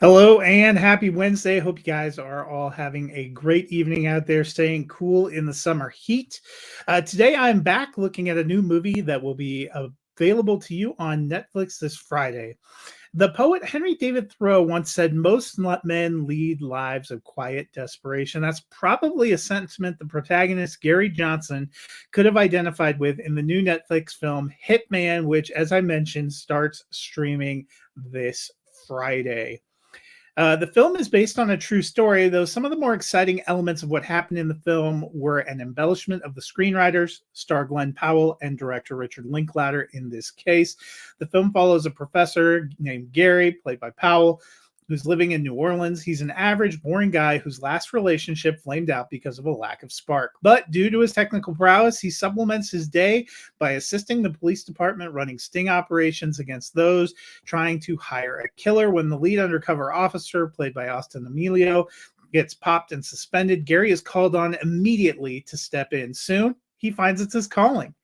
Hello and happy Wednesday. Hope you guys are all having a great evening out there, staying cool in the summer heat. Today, I'm back looking at a new movie that will be available to you on Netflix this Friday. The poet Henry David Thoreau once said, "Most men lead lives of quiet desperation." That's probably a sentiment the protagonist, Gary Johnson, could have identified with in the new Netflix film Hitman, which, as I mentioned, starts streaming this Friday. The film is based on a true story, though some of the more exciting elements of what happened in the film were an embellishment of the screenwriters, star Glenn Powell, and director Richard Linklater in this case. The film follows a professor named Gary, played by Powell, who's living in New Orleans. He's an average, boring guy whose last relationship flamed out because of a lack of spark. But due to his technical prowess, he supplements his day by assisting the police department running sting operations against those trying to hire a killer. When the lead undercover officer, played by Austin Emilio, gets popped and suspended, Gary is called on immediately to step in. Soon, he finds it's his calling.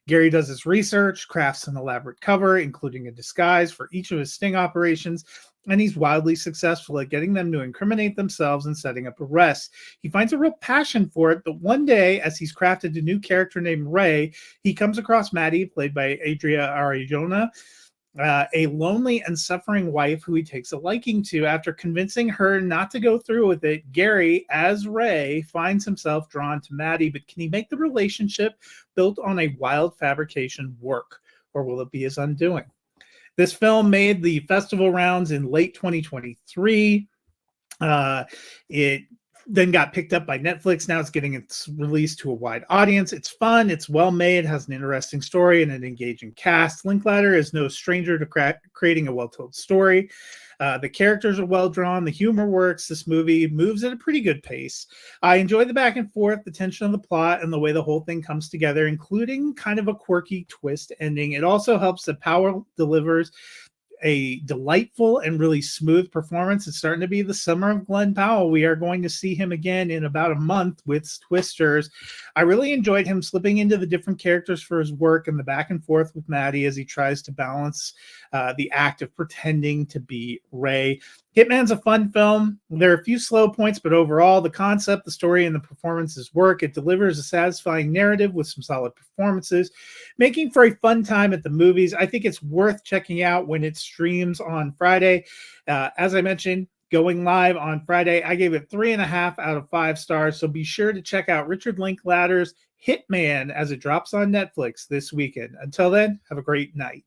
Gary does his research, crafts an elaborate cover, including a disguise for each of his sting operations, and he's wildly successful at getting them to incriminate themselves and setting up arrests. He finds a real passion for it, but one day, as he's crafted a new character named Ray, he comes across Maddie, played by Adria Arjona, a lonely and suffering wife who he takes a liking to. After convincing her not to go through with it, Gary, as Ray, finds himself drawn to Maddie. But can he make the relationship built on a wild fabrication work, or will it be his undoing? This film made the festival rounds in late 2023. It then got picked up by Netflix. Now it's getting its release to a wide audience. It's fun. It's well made, has an interesting story and an engaging cast. Linklater is no stranger to creating a well-told story. The characters are well drawn. The humor works. This movie moves at a pretty good pace. I enjoy the back and forth, the tension of the plot, and the way the whole thing comes together, including kind of a quirky twist ending. It also helps that Powell delivers a delightful and really smooth performance. It's starting to be the summer of Glenn Powell. We are going to see him again in about a month with Twisters. I really enjoyed him slipping into the different characters for his work and the back and forth with Maddie as he tries to balance the act of pretending to be Ray. Hitman's a fun film. There are a few slow points, but overall, the concept, the story, and the performances work. It delivers a satisfying narrative with some solid performances, making for a fun time at the movies. I think it's worth checking out when it streams on Friday. As I mentioned, going live on Friday, I gave it 3.5 out of 5 stars. So be sure to check out Richard Linklater's Hitman as it drops on Netflix this weekend. Until then, have a great night.